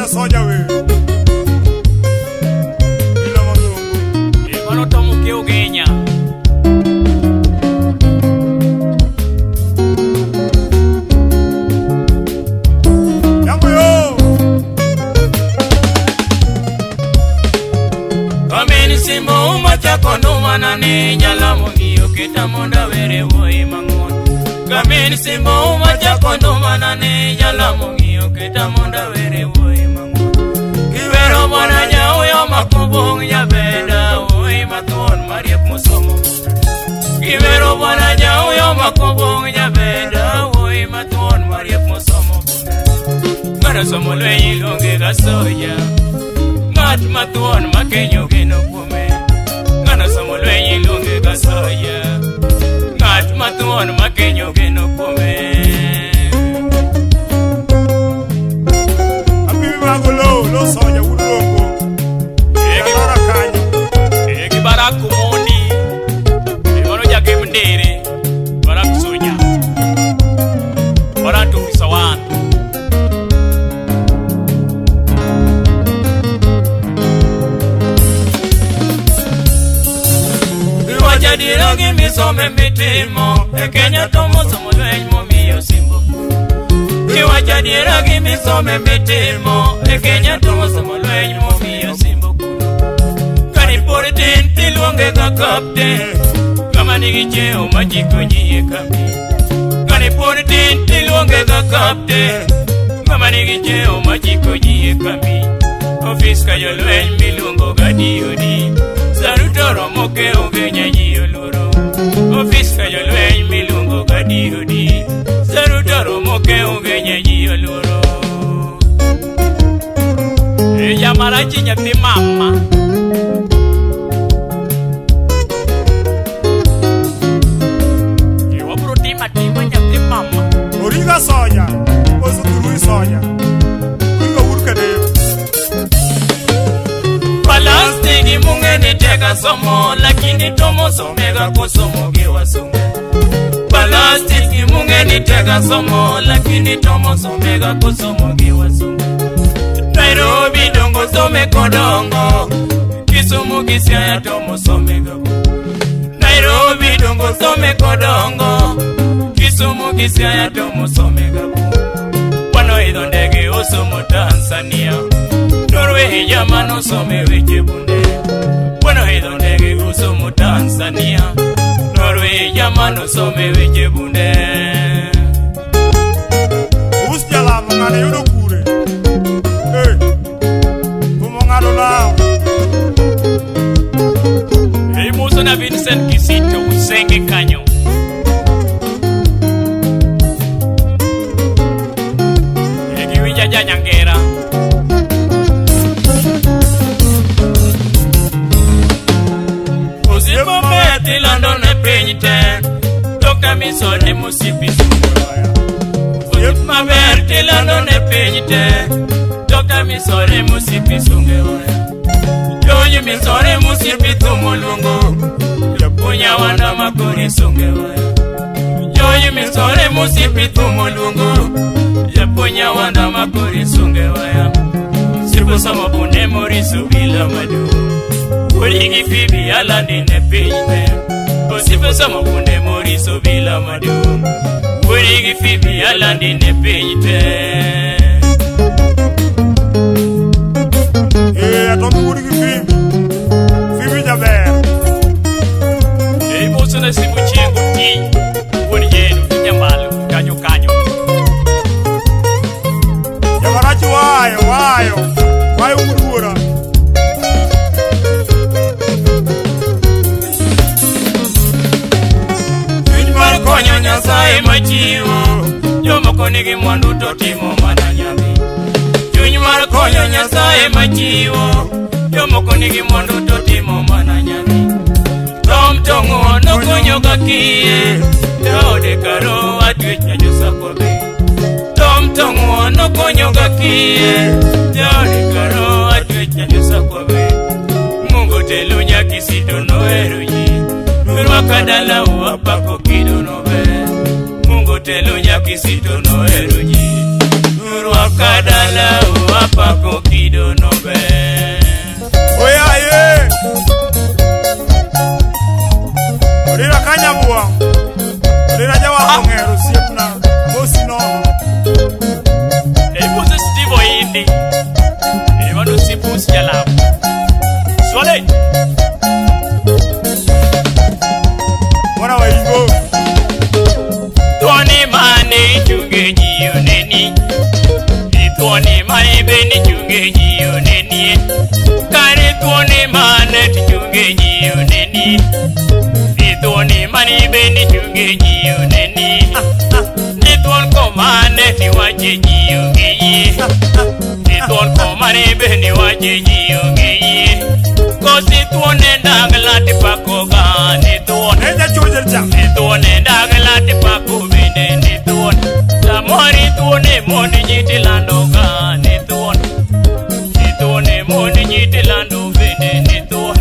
Soja we ila mazungu mano tomo ke ugenya yangu yo kameni simo umacha kondo manane nyala mongiyo kita monda were woi mangon kameni simo umacha kondo manane nyala mongiyo kita monda were woi Kivero mwana nyao ya makubong ya benda Ui matuon mariep musomo Kivero mwana nyao ya makubong ya benda Ui matuon mariep musomo Ngana somo lwenyi longe gasoya Ngat matuon makenyo geno kume Ngana somo lwenyi longe gasoya Ngat matuon makenyo geno kume Lo soja urongo Yalora kanyo Egi baraku moni Wano jake mndere Baraku soja Barantu fisawan Iwaja diragi misome mitimo Ekenya tomo somo lwenj momiyo simbo Iwaja diragi misome mitimo Ekenya tomo somo lwenj momiyo simbo Kanipore tin tiluonge ka kapten Kama nigi cheo majiko nyie kambi Kanipore tin tiluonge ka kapten Kama nigi cheo majiko nyie kambi Ofis ka jolwenj miluongo ga DOD Saruto romo ke ugenya jiyo luro Ofis ka jolwenj miluongo ga DOD Saruto romo ke ugenya jiyo luro Yamarachi nyathi mama Kiwa protima tima nyathi mama Origa soja Osu turui soja Kuriga urka deyo Palastini mungeni teka somo Lakini tomo somega kusomo giwa sunge Palastini mungeni teka somo Lakini tomo somega kusomo giwa sunge Nairobi dongo some kodongo Kisumu Kisiaya tomo some gabo Nairobi dongo some kodongo Kisumu Kisiaya tomo some gabo Wano idho ndege osomo Tanzania Norway jamano some weche bunde Wano idho ndege osomo Tanzania Norway jamano some weche bunde Ustiala mungane yudo kure Muso na Vincent Kisito usenge kanyo Egi winja janyangera Usipo meti London e penyite Toka misone musipi sungoya Usipo meti London e penyite Toka misone musipi sungoya Yoyi misore musipi tumulungu Yapunya wanda makuri sungewaya Yoyi misore musipi tumulungu Yapunya wanda makuri sungewaya Sipu sama bunde morisu bila madu Urigi fibi ala nine pijne Sipu sama bunde morisu bila madu Urigi fibi ala nine pijne Atomi urigi fibi Fibi jaber Muso na sibu chengu ti Wani yenu nyambalu kanyo kanyo Yamarachi wayo urura Mar konyo Nyasaye machiwo Jomoko nigi mwandu to timo mana nyami Chuny mar konyo Nyasaye machiwo Jomoko nigi mwandu to timo mana nyami Tom tongo no konyo gakie Teode karo atwech nyanyo sakobe Tom tongo no konyo gakie Teode karo atwech nyanyo sakobe Mungu telu nyakisito no eru yi Rwaka dala uwapako kido no be Mungu motelo nyakisito nohero ji rwaka dala apako kido nobe oyaye orira kanyabua orira jawa ngero siepna bosi nono Moses Stivo indi wano sipus jalam Swale Wana wa ingo Tuone mane chunge jiyo neni Tuone mane beni chunge jiyo neni Kare tuone mane chunge jiyo neni Tuone mane beni chunge jiyo neni Tuone komane tiwache jiyo ngeyi Tuone komane beni wache jiyo ngeyi Kosi tuone ndagla tipakoga Tuone Eja chujelcha Tuone ndagla tipako bende ni tuone Samori tuone moni nyiti landoga ni tuone Tuone moni nyiti lando bende ni tuone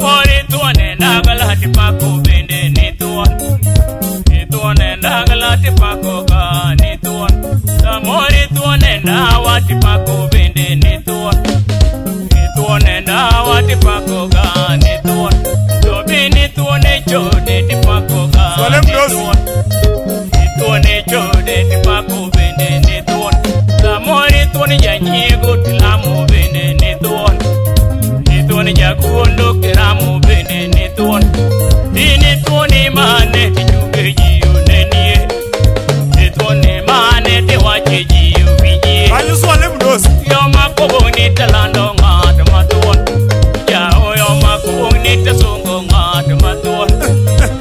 Mori tuone ndagla tipako bende ni tuone Tuone ndagla tipako ga ni tuone Samori tuone ndawa tipako bende ni tuone Tuone ndawa tipako ga ni tuone Tobini tuone chode tipako ga ni tuone Tuone chode tipako bende ni tuone Samori tuone janyigo tilamu bende ni tuone Tuone jakuondo kiramu bende ni tuone Dini tuone mane tijuge jiyo nenie Tuone mane tiwache jiyo vijie Kanyu swale mdosi Yoma kubuni talando ngad matuon Yao yoma kubuni tasungo ngad matuon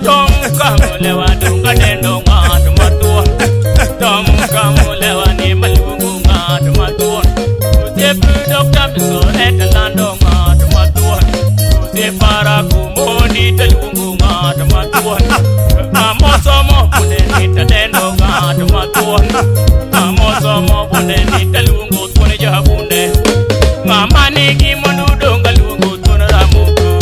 Tom kamulewa dunga dendo ngad matuon Tom kamulewa ni malungu ngad matuon Usepu dokta misore talando ngad matuon Usepara kumuni talungu ngad matuon Amosomo bunde ni tadendo ngad matuon Amosomo bunde ni talungu tuone jahabunde Mamani gi mondudo ngalungu tuone ramuko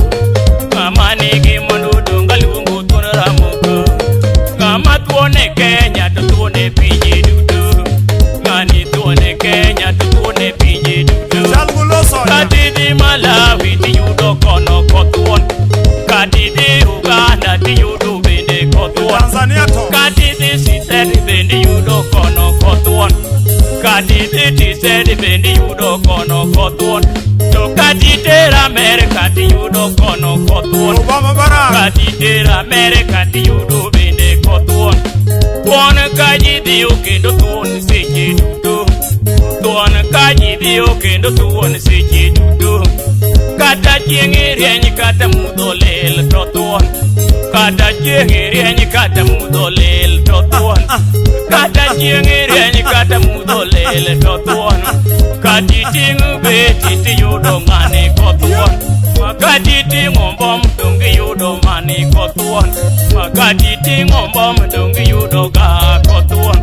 Mamani gi mondudo ngalungu tuone ramuko Ngama tuone Kenya to tuone pinje dudu Ngani tuone Kenya to tuone pinje dudu Chalgulo soya Katidi Malawi ti yudo kono kotuon Katidi Uganda ti yudo bende kotuon Tanzania to Katidi Siseri bende yudo kono kotuon Katidi Tiseri bende yudo kono kotuon To katidi Amerika ti yudo kono kotuon Obama bara Katidi Amerika ti yudo bende kotuon Tuon kajidi ukendo tuon seche dudu Tuon kajidi ukendo tuon seche dudu Kata chiengi rienyi kata mudo lel to tuon Kata chiengi rienyi kata mudo lel to tuon Kata chiengi rienyi kata mudo lel to tuon Kati tingu beti ti yudo ngani ko tuon Makati tingu mbom dungi yudo mani ko tuon Makati tingu mbom dungi yudo ga ko tuon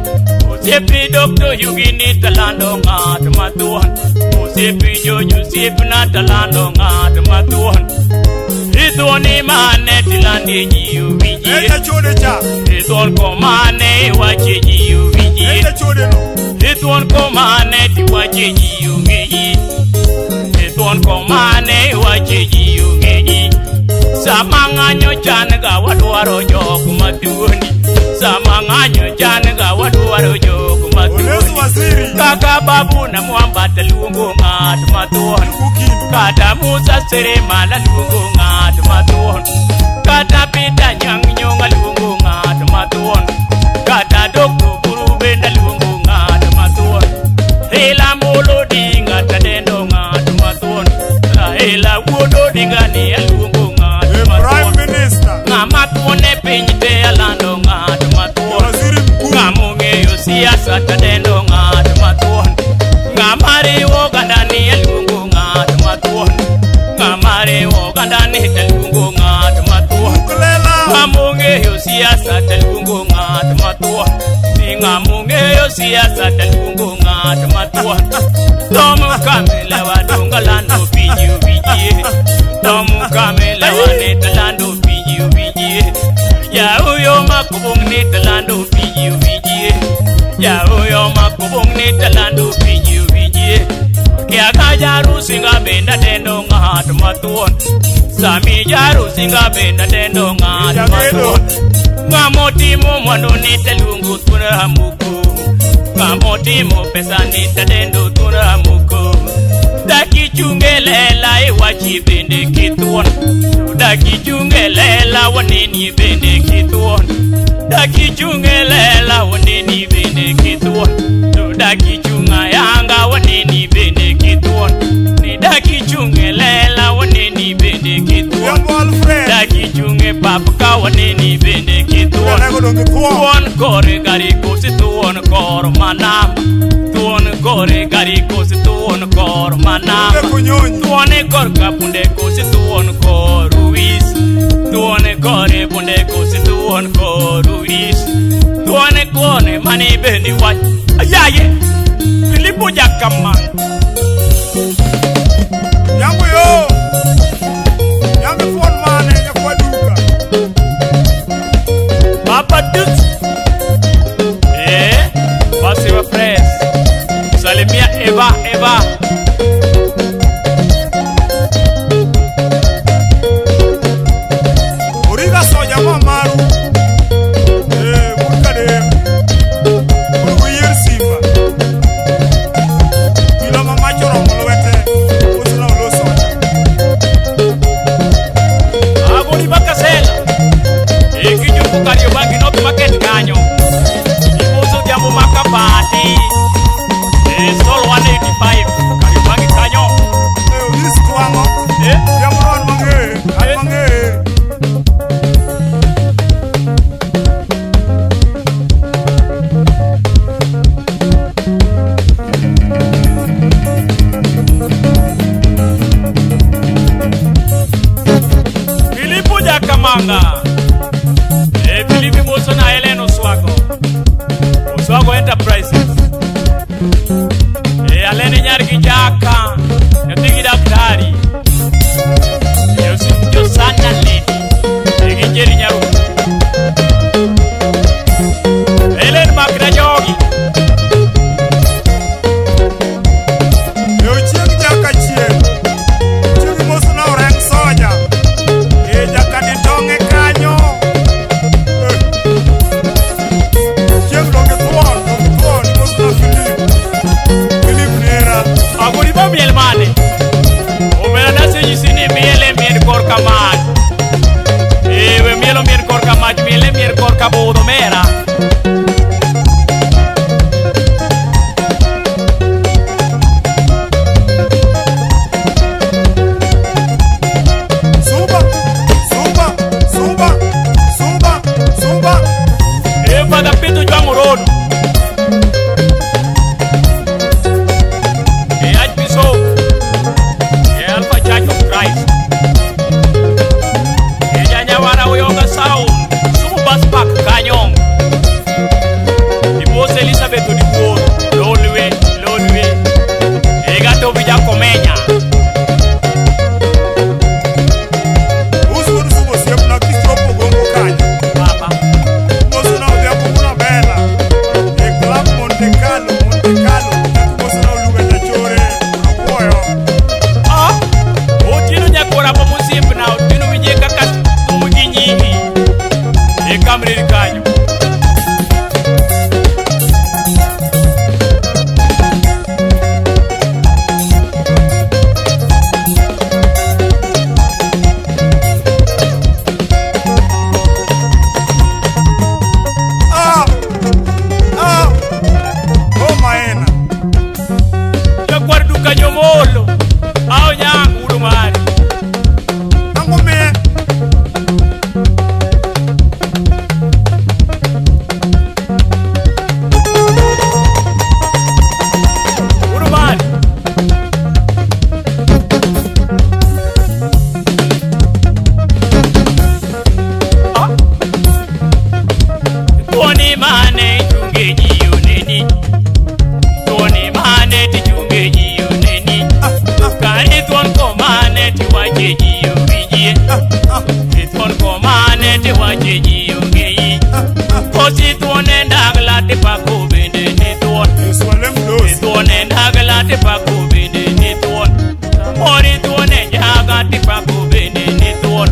Usepi dokto yugini talando ngad matuon Usepi joju sipna talando ngad matuon Ituoni mane tilandi jiyu vijie Eja chode cha Ituon ko mane wache jiyu vijie Eja chode no Ituon ko mane tiwache jiyu ngeyi Ituon ko mane wache jiyu ngeyi Sama nganyo chanaga wadwaro joku matuoni Sama nganyo chanaga wadwaro joku Olesu matuoni waziri Kaka babu na mwamba talungu ngad matuoni Kukin Kata Musa Serema la lungu ngad matuon Kata Pita Nyang Nyonga lungu ngad matuon Kata Dokto Burube na lungu ngad matuon Hela Molo Dinga tadendo ngad matuon Hela Wodo Dinga ni lungu ngad matuon Prime Minister Ngama tuone pinjite alando ngad matuon Waziri mkuu Ngamunge yo siasa tadendo ngad matuon Ngamari woganda ni lungu ngad matuon Ngamari woganda ni lungu ngad matuon Kulela Ngamunge yo siasa lungu ngad matuon Ngamunge yo siasa lungu ngad matuon Tomu kamela wadunga lando pinju vijie Tomu kamela waneta lando pinju vijie Ya uyo makubung ni ni talando pinyi winjie. Ya uyo makubong ni talando pinyi winjie. Kia ka jaru singa benda dendo ngat matuon. Sami jaru singa benda dendo ngat matuon. Ngamotimo mwando ni telungu tuna muku. Ngamotimo pesa ni tadendo tuna muku. Daki chungelela iwachi bende kituon. Daki chungelela wanini bende kituon. Daki chungelela wanini bende kituon. Daki chunga yanga wanini bende kituon. Ni daki chungelela wanini bende kituon. Daki chunge papka wanini bende kituon. Tuon kore gari kosi tuon kor manam. Tuon kore gari kosi tuon kor manam. Tuon kor kapunde kosi tuon kor ruis. Tuon kore punde kosi tuon kor ruis. Tuon kone mani bendi wach. Ayaye Filipo Jakama Yangu yo Yangu fon mane Yakwa duka Papa Dut Basi wa fres Salimia Eva Uriga soja mamaru Mukade Uruguyer Simba Ila mama choro mulwete Usula ulo soja Agoni bakasela Ikinyo kukario bangi noki market kanyo Imuzo jambo makapati Sol 185 Kario bangi kanyo Ulis tuango Yamuran mange Filipo Jakamanga Filipi Moso na Heleno Swago Enterprises Alene Nyargi Jaka Yatigi Daktari Yosif Josana Lady Gijeri Nyaru Helen Makra Jogi Chieng jaka chieng Chieng moso na orang soja Jaka di tonge kanyo Chieng donge tuon Moso na Philip Nera Aguri ba miel mane Omena nasi jisini miele mien kor kamad Ewe mielo mien kor kamad Miele mien kor kabodo mera Sumba Ewa da pito juango rodo Archbishop Alpha Church of Christ Nyanyawara Uyonga Sound Sumu Bus Park Kanyong Ibose Elizabeth Odikoro Lodwe Egato Vija Komenya Usu subo siep na kistropo gongo kanyo Papa Moso na udia kukuna bela Club Monte Carlo Moso na uluga jachore Apoyo Otino nyakora pa musimbu na otino wijeka kumuginyihi Ekamriri kanyo Oh maena Yakwar duka nyomolo Ao nyangu urumari Ango me Urumari Tuoni mane chunge jiyo neni Tuoni mane ti chunge jiyo neni Kari tuon ko mane ti wache jiyo vijie Tuon ko mane ti wache jiyo ngeyi Kosi tuone ndagla te pako bende ni tuon. Swalem dos. Tuone ndagla te pako bende ni tuon. Mori tuone jaga te pako bende ni tuon.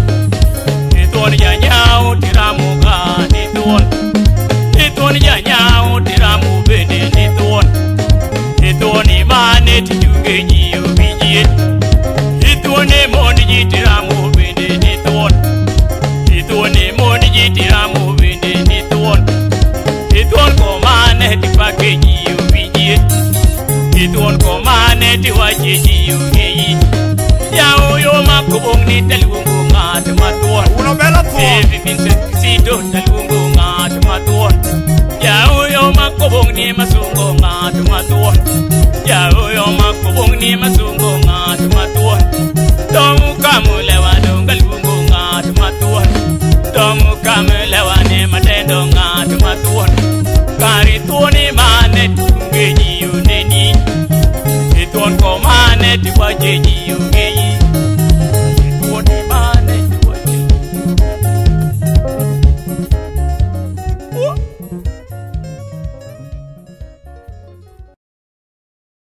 Ni tuon janyao tiramuga ni tuon. Ni tuon janyao tiramu bende ni tuon. Ni tuon imane tijunge jiyo bijiye. Ni tuon emondi jitiramu bende ni tuon. Ni tuon emondi jitiramu bende ni tuon. Ni tuon komane tipake jiyo bijiye. Ni tuon komane tiwaje jiyo geyi. Yao yo makubong ni talungu ngat matuon. Una bella tuon. Sevi finse sito talungu ngat matuon. Yao yo makubong ni masungo ngat matuon. Yao yo makubong ni masungo ngat matuon. Tomu kamulewa dongalungu ngat matuon. Tomu kamulewa ne matendo ngat matuon. Kari tuoni mane tunge jiyo neni. Tuon komane tiwaje jiyo